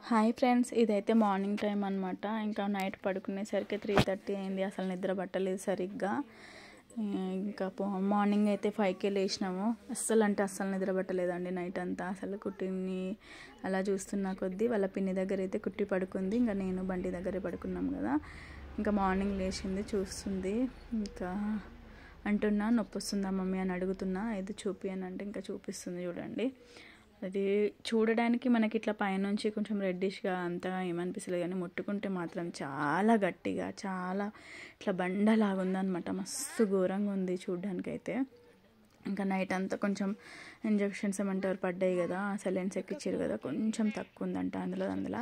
Hi friends, ఇదైతే morning time అనమాట. ఇంకా నైట్ పడుకునేసరికి 3:30 అయింది. అసలు నిద్ర పట్టలేదు సరిగ్గా. ఇంకా మార్నింగ్ అయితే 5కే లేచినాము. అస్సలు నిద్ర పట్టలేదండి నైట్ అంతా. అసలు కుట్టిని అలా చూస్తున్నా కొద్దీ వాళ్ళ పిన్ని దగ్గర అయితే కుట్టి పడుకుంది. ఇంకా నేను బంటి దగ్గరే పడుకున్నాం కదా. ఇంకా మార్నింగ్ లేచింది, చూస్తుంది. ఇంకా అంటున్నా నొప్పి వస్తుందా మమ్మీ అని అడుగుతున్నా. ఇది చూపి అని అంటే ఇంకా చూపిస్తుంది చూడండి. అది చూడడానికి మనకి ఇట్లా పైనుంచి కొంచెం రెడ్డిష్గా అంతగా ఏమనిపిస్తలేదు, కానీ ముట్టుకుంటే మాత్రం చాలా గట్టిగా, చాలా ఇట్లా బండలాగా ఉందన్నమాట. మస్తు ఘోరంగా ఉంది చూడడానికి అయితే. ఇంకా నైట్ అంతా కొంచెం ఇంజెక్షన్స్ ఏమంటారు పడ్డాయి కదా, సెలైన్స్ ఎక్కిచ్చారు కదా, కొంచెం తక్కువ ఉందంట. అందులో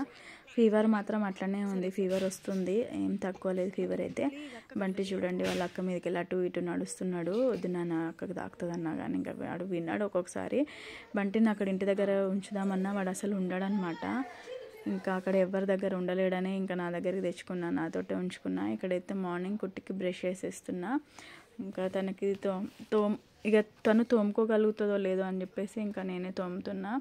ఫీవర్ మాత్రం అట్లనే ఉంది. ఫీవర్ వస్తుంది, ఏం తక్కువ లేదు ఫీవర్ అయితే. బంటి చూడండి వాళ్ళ అక్క మీదకి వెళ్ళి అటు ఇటు నడుస్తున్నాడు. వద్దు నాన్న అక్కకి తాకుతుంది అన్నా కానీ ఇంకా వాడు విన్నాడు. ఒక్కొక్కసారి బంటిని అక్కడ ఇంటి దగ్గర ఉంచుదామన్నా వాడు అసలు ఉండడనమాట. ఇంకా అక్కడ ఎవరి దగ్గర ఉండలేడని ఇంకా నా దగ్గరికి తెచ్చుకున్నా, నాతోటే ఉంచుకున్నా. ఇక్కడైతే మార్నింగ్ కుట్టికి బ్రష్ వేసేస్తున్నా. ఇంకా తనకి ఇక తను తోముకోగలుగుతుందో లేదో అని చెప్పేసి ఇంకా నేనే తోముతున్నా.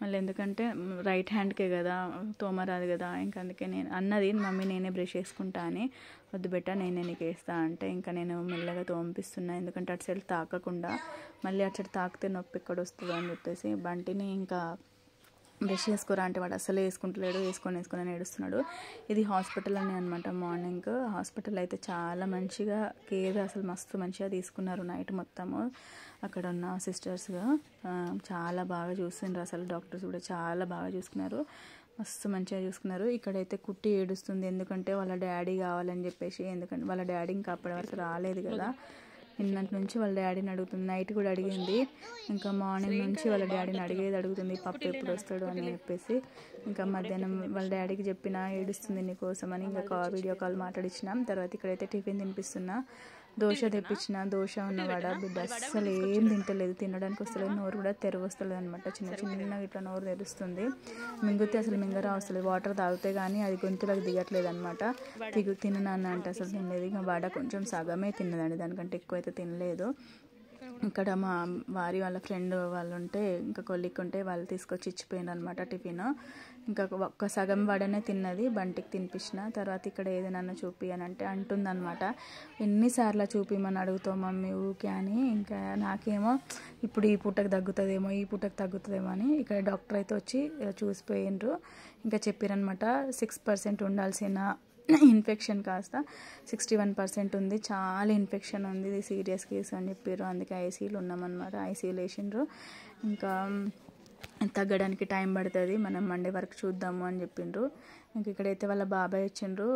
మళ్ళీ ఎందుకంటే రైట్ హ్యాండ్కే కదా, తోమరాదు కదా. ఇంకా అందుకే నేను అన్నది మమ్మీ నేనే బ్రష్ వేసుకుంటా అని. వద్దు బెట్ట నేనే నీకు వేస్తా అంటే ఇంకా నేను మెల్లగా తోమిపిస్తున్నా. ఎందుకంటే అటు సైడ్ తాకకుండా మళ్ళీ అటు సైడ్ తాకితే నొప్పి ఎక్కడ వస్తుందో అని చెప్పేసి. బంటిని ఇంకా బ్రష్ చేసుకోరా అంటే వాడు అసలు వేసుకుంటలేడు. వేసుకొని ఏడుస్తున్నాడు. ఇది హాస్పిటల్ అని అనమాట. మార్నింగ్ హాస్పిటల్ అయితే చాలా మంచిగా కేర్, అసలు మస్తు మంచిగా తీసుకున్నారు నైట్ మొత్తము. అక్కడ ఉన్న సిస్టర్స్గా చాలా బాగా చూస్తున్నారు. అసలు డాక్టర్స్ కూడా చాలా బాగా చూసుకున్నారు, మస్తు మంచిగా చూసుకున్నారు. ఇక్కడైతే కుట్టి ఏడుస్తుంది, ఎందుకంటే వాళ్ళ డాడీ కావాలని చెప్పేసి. ఎందుకంటే వాళ్ళ డాడీ ఇంకా అప్పటి వరకు రాలేదు కదా. నిన్నటి నుంచి వాళ్ళ డాడీని అడుగుతుంది, నైట్ కూడా అడిగింది. ఇంకా మార్నింగ్ నుంచి వాళ్ళ డాడీని అడుగుతుంది పప్పు ఎప్పుడు వస్తాడు అని చెప్పేసి. ఇంకా మధ్యాహ్నం వాళ్ళ డాడీకి చెప్పిన ఏడుస్తుంది నీకోసం అని. ఇంకా వీడియో కాల్ మాట్లాడించినాం. తర్వాత ఇక్కడైతే టిఫిన్ తినిపిస్తున్నా. దోశ తెప్పించిన. దోశ ఉన్నవాడ బిడ్డ అస్సలు ఏం తింటలేదు, తినడానికి వస్తలేదు. నోరు కూడా తెరవస్తలేదు అనమాట. చిన్నగా ఇట్లా నోరు తెరుస్తుంది. మింగితే అసలు మింగరా వస్తలేదు. వాటర్ తాగితే కానీ అది గొంతులకు దిగట్లేదు అనమాట. తిననాన్న అంటే అసలు తినలేదు. ఇంకా వాడ కొంచెం సగమే తిన్నదండి, దానికంటే ఎక్కువ అయితే తినలేదు. ఇక్కడ మా వారి వాళ్ళ ఫ్రెండ్ వాళ్ళు ఉంటే, ఇంకా కొలిక్ ఉంటే వాళ్ళు తీసుకొచ్చి ఇచ్చిపోయింది అనమాట టిఫిన్. ఇంకా ఒక్క సగం వాడనే తిన్నది. బంటికి తినిపించిన. తర్వాత ఇక్కడ ఏదైనా చూపి అని అంటే అంటుందన్నమాట. ఎన్నిసార్లు చూపిమని అడుగుతావు మమ్మీ ఊకే అని. ఇంకా నాకేమో ఇప్పుడు ఈ పూటకు తగ్గుతుందేమో అని ఇక్కడ డాక్టర్ అయితే వచ్చి చూసిపోయిండ్రు. ఇంకా చెప్పారనమాట 6% ఉండాల్సిన ఇన్ఫెక్షన్ కాస్త 61% ఉంది, చాలా ఇన్ఫెక్షన్ ఉంది, ఇది సీరియస్ కేసు అని చెప్పారు. అందుకే ఐసీయూలో ఉన్నామన్నమాట. ఐసీయూలో వేసిండ్రు. ఇంకా తగ్గడానికి టైం పడుతుంది, మనం మండే వరకు చూద్దాము అని చెప్పిండ్రు. ఇంక ఇక్కడైతే వాళ్ళ బాబాయ్ వచ్చిండ్రు.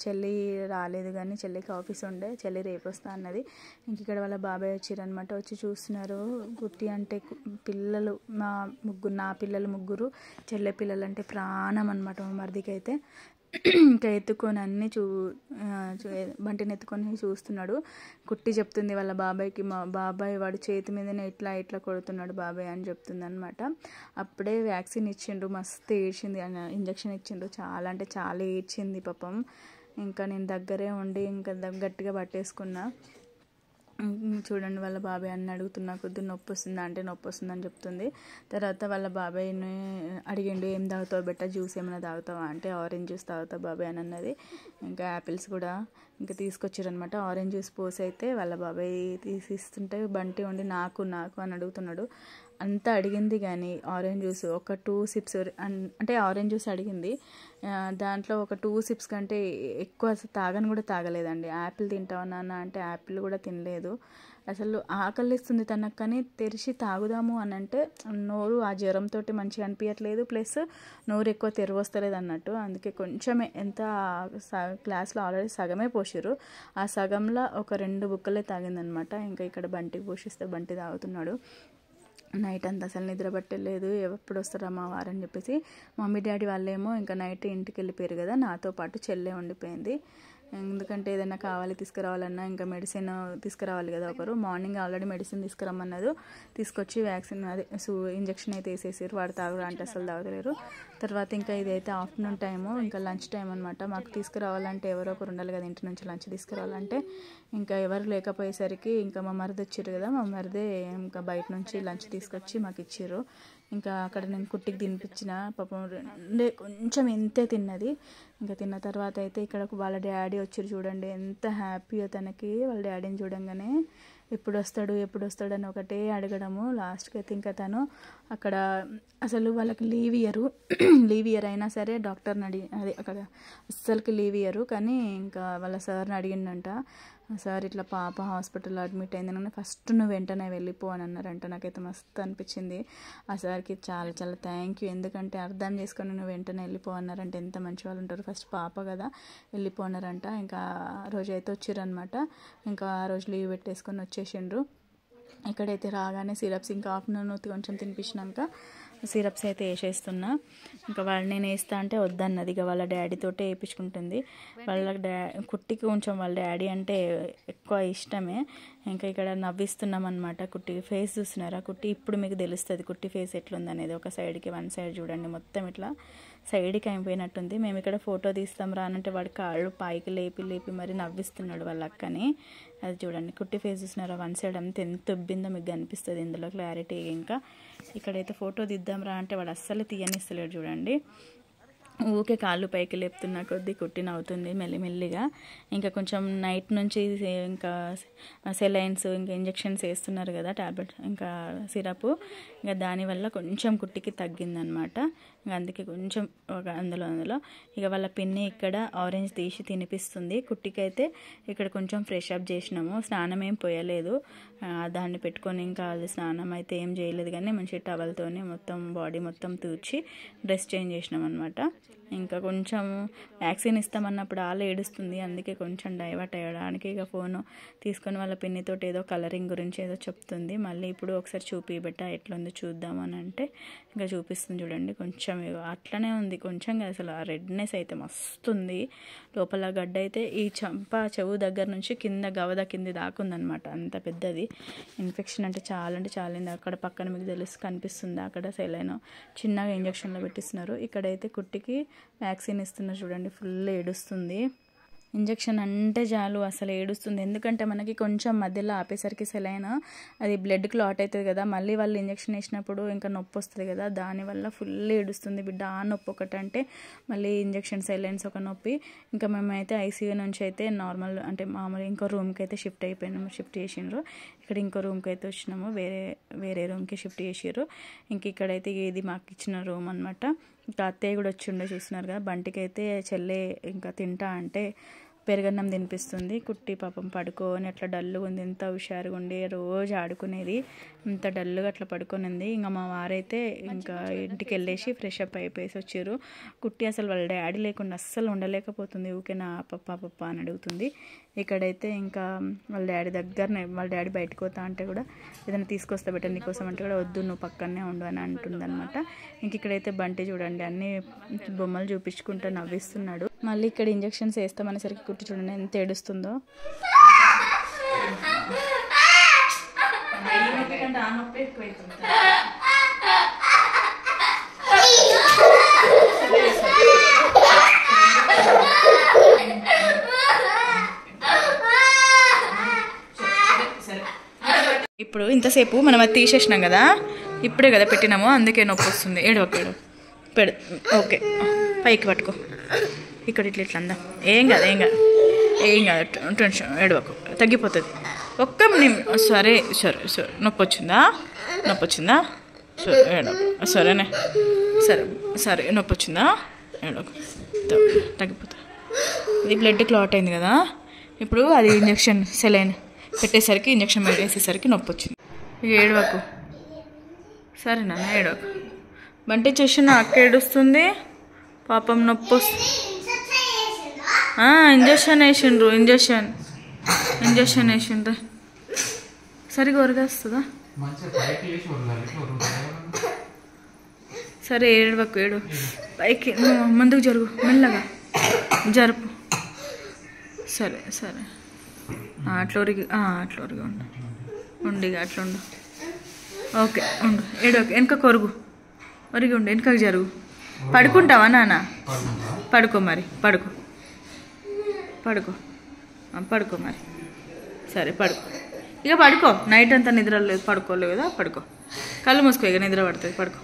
చెల్లి రాలేదు కానీ చెల్లికి ఆఫీస్ ఉండే, చెల్లి రేపు వస్తా అన్నది. ఇంక ఇక్కడ వాళ్ళ బాబాయ్ వచ్చిరనమాట. వచ్చి చూస్తున్నారు. గుట్టి అంటే పిల్లలు నా పిల్లలు ముగ్గురు, చెల్లె పిల్లలు అంటే ప్రాణం అనమాట మా మరిదికి అయితే. ఇంకా ఎత్తుకొని అన్నీ బంటిని ఎత్తుకొని చూస్తున్నాడు. కుట్టి చెప్తుంది వాళ్ళ బాబాయ్కి, మా బాబాయ్ వాడు చేతి మీదనే ఇట్లా కొడుతున్నాడు బాబాయ్ అని చెప్తుంది అనమాట. అప్పుడే వ్యాక్సిన్ ఇచ్చిండ్రు, మస్తు ఏడ్చింది. ఇంజక్షన్ ఇచ్చిండ్రు, చాలా అంటే చాలా ఏడ్చింది పాపం. ఇంకా నేను దగ్గరే ఉండి ఇంకా గట్టిగా పట్టేసుకున్నా. చూడండి వాళ్ళ బాబాయ్ అని అడుగుతున్నా కొద్ది నొప్పి వస్తుందా అంటే నొప్పి వస్తుందని చెప్తుంది. తర్వాత వాళ్ళ బాబాయ్ని అడిగిండు, ఏం తాగుతావు బెట్ట, జ్యూస్ ఏమైనా తాగుతావా అంటే ఆరెంజ్ జ్యూస్ తాగుతావు బాబాయ్ అని అన్నది. ఇంకా యాపిల్స్ కూడా ఇంకా తీసుకొచ్చారనమాట. ఆరెంజ్ జ్యూస్ పోసి అయితే వాళ్ళ బాబాయ్ తీసిస్తుంటే బంటి ఉండి నాకు అని అడుగుతున్నాడు. అంతా అడిగింది కానీ ఆరెంజ్ జ్యూస్ ఒక 2 సిప్స్ అంటే ఆరెంజ్ జ్యూస్ అడిగింది. దాంట్లో ఒక 2 సిప్స్ కంటే ఎక్కువ తాగని కూడా తాగలేదండి. యాపిల్ తింటావా నాన్న అంటే యాపిల్ కూడా తినలేదు. అసలు ఆకలిస్తుంది తనకు, కానీ తెరిచి తాగుదాము అని అంటే నోరు ఆ జ్వరంతో మంచిగా అనిపించట్లేదు, ప్లస్ నోరు ఎక్కువ తెరవస్తలేదు అన్నట్టు. అందుకే కొంచెమే, ఎంత గ్లాస్లో ఆల్రెడీ సగమే పోసిరు, ఆ సగంలో ఒక 2 బుక్కలే తాగిందనమాట. ఇంకా ఇక్కడ బంటికి పోషిస్తే బంటి తాగుతున్నాడు. నైట్ అంతా అసలు నిద్ర పట్టలేదు. ఎప్పుడు వస్తారా మా వారని చెప్పేసి. మమ్మీ డాడీ వాళ్ళేమో ఇంకా నైట్ ఇంటికి వెళ్ళిపోయారు కదా, నాతో పాటు చెల్లె ఉండిపోయింది. ఎందుకంటే ఏదైనా కావాలి తీసుకురావాలన్నా ఇంకా మెడిసిన్ తీసుకురావాలి కదా ఒకరు. మార్నింగ్ ఆల్రెడీ మెడిసిన్ తీసుకురమ్మన్నది, తీసుకొచ్చి వ్యాక్సిన్ ఇంజక్షన్ అయితే వేసేసారు. వాడు తాగురా అంటే అసలు తాగలేరు. తర్వాత ఇంకా ఇదైతే ఆఫ్టర్నూన్ టైము, ఇంకా లంచ్ టైం అనమాట. మాకు తీసుకురావాలంటే ఎవరో ఒకరు ఉండాలి కదా ఇంటి నుంచి లంచ్ తీసుకురావాలంటే. ఇంకా ఎవరు లేకపోయేసరికి ఇంకా మా మరిది వచ్చారు కదా, మా మరిదే ఇంకా బయట నుంచి లంచ్ తీసుకొచ్చి మాకు ఇచ్చారు. ఇంకా అక్కడ నేను కుట్టికి తినిపించిన, పాపం కొంచెం ఎంతే తిన్నది. ఇంకా తిన్న తర్వాత అయితే ఇక్కడ వాళ్ళ డాడీ వచ్చారు చూడండి, ఎంత హ్యాపీయో తనకి. వాళ్ళ డాడీని చూడంగానే ఎప్పుడు వస్తాడు అని ఒకటే అడగడము. లాస్ట్కి అయితే ఇంకా తను అక్కడ అసలు వాళ్ళకి లీవ్ ఇయర్ అయినా సరే డాక్టర్ని అదే అక్కడ అస్సలకి లీవ్ ఇయ్యరు. కానీ ఇంకా వాళ్ళ సార్ని అడిగిండంట, సార్ ఇట్లా పాప హాస్పిటల్లో అడ్మిట్ అయిందని, ఫస్ట్ నువ్వు వెంటనే వెళ్ళిపో అని అన్నారంట. నాకైతే మస్తు అనిపించింది. ఆ సార్కి చాలా చాలా థ్యాంక్ యూ. ఎందుకంటే అర్థం చేసుకొని నువ్వు వెంటనే వెళ్ళిపో అన్నారంటే ఎంత మంచి వాళ్ళు ఉంటారు. ఫస్ట్ పాప కదా, వెళ్ళిపో అన్నారంట. ఇంకా ఆ రోజు అయితే వచ్చారనమాట. ఇంకా ఆ రోజు లీవ్ పెట్టేసుకొని వచ్చేసిండ్రు. ఇక్కడైతే రాగానే సిరప్స్, ఇంకా ఆఫ్టర్నూన్ కొంచెం తినిపించినాక సిరప్స్ అయితే వేసేస్తున్నా. ఇంకా వాళ్ళు నేను వేస్తా అంటే వద్దన్నది. ఇక వాళ్ళ డాడీతోటే వేయించుకుంటుంది. వాళ్ళ కుట్టికి కొంచెం వాళ్ళ డాడీ అంటే ఎక్కువ ఇష్టమే. ఇంకా ఇక్కడ నవ్విస్తున్నాం అనమాట. కుట్టి ఫేస్ చూస్తున్నారా? కుట్టి ఇప్పుడు మీకు తెలుస్తుంది కుట్టి ఫేస్ ఎట్లుందనేది. ఒక సైడ్కి వన్ సైడ్ చూడండి, మొత్తం ఇట్లా సైడ్కి అయిపోయినట్టుంది. మేము ఇక్కడ ఫోటో తీస్తాం రానంటే వాడి కాళ్ళు పైకి లేపి మరి నవ్విస్తున్నాడు వాళ్ళ అక్కని. అది చూడండి కుట్టి ఫేస్ చూసినారా? వన్ సైడ్ అంతా ఎంత ఉబ్బిందో మీకు కనిపిస్తుంది ఇందులో క్లారిటీ. ఇంకా ఇక్కడైతే ఫోటో తీద్దాం రా అంటే వాడు అస్సలు తీయనిస్తలేడు చూడండి. ఊకే కాళ్ళు పైకి లేపుతున్న కొద్దీ కుట్టి నవ్వుతుంది మెల్లిమెల్లిగా. ఇంకా కొంచెం నైట్ నుంచి ఇంకా సెలైన్స్ ఇంకా ఇంజెక్షన్స్ వేస్తున్నారు కదా, టాబ్లెట్ ఇంకా సిరప్, ఇంకా దానివల్ల కొంచెం కుట్టికి తగ్గిందనమాట. ఇంకా అందుకే కొంచెం ఒక అందులో ఇక వాళ్ళ పిన్ని ఇక్కడ ఆరెంజ్ తీసి తినిపిస్తుంది. కుట్టికైతే ఇక్కడ కొంచెం ఫ్రెష్ అప్ చేసినాము. స్నానం ఏం పోయలేదు, దాన్ని పెట్టుకొని ఇంకా అది స్నానం అయితే ఏం చేయలేదు. కానీ మంచి టవల్తోనే మొత్తం బాడీ మొత్తం తూచి డ్రెస్ చేంజ్ చేసినాం అనమాట. ఇంకా కొంచెం వ్యాక్సిన్ ఇస్తామన్నప్పుడు ఏడుస్తుంది. అందుకే కొంచెం డైవర్ట్ అయ్యడానికి ఇక ఫోను తీసుకొని వాళ్ళ పిన్నితోటి ఏదో కలరింగ్ గురించి ఏదో చెప్తుంది. మళ్ళీ ఇప్పుడు ఒకసారి చూపిబెట్ట ఎట్లుందో చూద్దామని అంటే ఇంకా చూపిస్తుంది చూడండి. కొంచెం అట్లనే ఉంది, కొంచెం అసలు ఆ రెడ్నెస్ అయితే మస్తుంది. లోపల గడ్డ అయితే ఈ చెవు దగ్గర నుంచి కింద గవద కింది దాకుందనమాట. అంత పెద్దది ఇన్ఫెక్షన్ అంటే చాలా అక్కడ పక్కన మీకు కనిపిస్తుంది. అక్కడ సెలైన్ చిన్నగా ఇంజక్షన్లో పెట్టిస్తున్నారు. ఇక్కడైతే కుట్టికి వ్యాక్సిన్ ఇస్తున్నారు చూడండి. ఫుల్ ఏడుస్తుంది. ఇంజక్షన్ అంటే చాలు అసలు ఏడుస్తుంది. ఎందుకంటే మనకి కొంచెం మధ్యలో ఆపేసరికి సెలైన్ అది బ్లడ్ క్లాట్ అవుతుంది కదా, మళ్ళీ వాళ్ళు ఇంజక్షన్ వేసినప్పుడు ఇంకా నొప్పి వస్తుంది కదా, దానివల్ల ఫుల్ ఏడుస్తుంది బిడ్డ. ఆ నొప్పి ఒకటంటే మళ్ళీ ఇంజక్షన్ సెలైన్స్ ఒక నొప్పి. ఇంకా మేమైతే ఐసీయూ నుంచి అయితే నార్మల్ అంటే మామూలు ఇంకో రూమ్కి అయితే షిఫ్ట్ చేసిండ్రు. ఇక్కడ ఇంకో రూమ్కి అయితే వచ్చినాము, వేరే రూమ్కి షిఫ్ట్ చేసారు. ఇంక ఇక్కడైతే ఇది మాకు ఇచ్చిన రూమ్ అనమాట. ఇంకా అత్తయ్య కూడా వచ్చిండే చూస్తున్నారు కదా. బంటికి అయితే చెల్లె ఇంకా తింటా అంటే పెరుగన్నం తినిపిస్తుంది. కుట్టి పాపం పడుకొని అట్లా డల్లుగా ఉంది, ఎంత హుషారుగా ఉండి రోజు ఆడుకునేది, ఇంత డల్లుగా అట్లా పడుకునింది. ఇంకా మా వారైతే ఇంకా ఇంటికి వెళ్ళేసి ఫ్రెష్ అప్ అయిపోయేసి వచ్చారు. కుట్టి అసలు వాళ్ళ డాడీ లేకుండా అస్సలు ఉండలేకపోతుంది, ఊకే నా పప్ప అని అడుగుతుంది. ఇక్కడైతే ఇంకా వాళ్ళ డాడీ బయటకు పోతా అంటే కూడా ఏదైనా తీసుకొస్తా బెటర్ నీకోసం అంటే కూడా వద్దు నువ్వు పక్కనే ఉండు అని అంటుందన్నమాట. ఇంక ఇక్కడైతే బంటి చూడండి అన్ని బొమ్మలు చూపించుకుంటూ నవ్విస్తున్నాడు. మళ్ళీ ఇక్కడ ఇంజక్షన్స్ వేస్తామనేసరికి కుట్టి చూడండి ఎంత ఏడుస్తుందో. ఇప్పుడు ఇంతసేపు మనం అది తీసేసినాం కదా, ఇప్పుడే కదా పెట్టినాము, అందుకే నొప్పి వస్తుంది. ఏడవకు ఓకే పైకి పట్టుకో, ఇక్కడ ఇట్లా అందా. ఏం కాదు టెన్షన్, ఏడవకు తగ్గిపోతుంది. సరే నొప్పి వచ్చిందా సరే ఏడవకు, సరే నొప్పి వచ్చిందా ఏడవకు, తగ్గిపోతుంది. ఇది బ్లడ్ క్లాట్ అయింది కదా, ఇప్పుడు అది ఇంజక్షన్ సెలైన్ పెట్టేసరికి ఇంజక్షన్ వేసేసరికి నొప్పి వచ్చింది. ఇక ఏడవకు సరేనా, ఏడవకు. బంటి చేసిన అక్క ఏడుస్తుంది పాపం, నొప్పి వస్తుంది. ఇంజక్షన్ వేసిండ్రు సరిగా ఒరగేస్తుందా? సరే ఏడు పైకి ముందుకు జరుగు, మెల్లగా జరుపు. సరే అట్లా ఒరిగి ఉండు ఇక అట్లా ఉండు. ఓకే ఉండు, ఏడోకే వెనక కొరుగు, ఒరిగి ఉండు, వెనకకు జరుగు. పడుకుంటావా నాన్న? పడుకో మరి, పడుకో పడుకో పడుకో మరి. సరే పడుకో, ఇక పడుకో. నైట్ అంతా నిద్ర లేదు, పడుకోలేవు కదా, పడుకో. కళ్ళు మూసుకో, ఇక నిద్ర పడుతుంది. పడుకో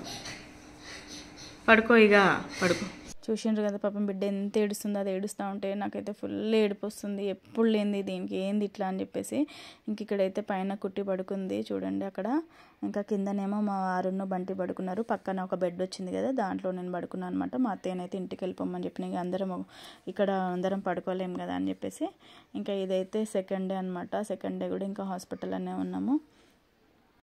పడుకో ఇక పడుకో. చూసిండ్రు కదా పాపం బిడ్డ ఎంత ఏడుస్తుందో. అది ఏడుస్తూ ఉంటే నాకైతే ఫుల్ ఏడుపు వస్తుంది. ఎప్పుడు లేనిది దీనికి ఏంది ఇట్లా అని చెప్పేసి. ఇంక ఇక్కడైతే పైన కుట్టి పడుకుంది చూడండి అక్కడ. ఇంకా కిందనేమో మా వారును బంటి పడుకున్నారు. పక్కన ఒక బెడ్ వచ్చింది కదా, దాంట్లో నేను పడుకున్నాను అనమాట. మా అత్తయ్యనైతే ఇంటికి వెళ్ళిపోమని చెప్పిన. ఇక అందరం పడుకోలేము కదా అని చెప్పేసి. ఇంకా ఇదైతే సెకండ్ డే అనమాట. సెకండ్ డే కూడా ఇంకా హాస్పిటల్లోనే ఉన్నాము.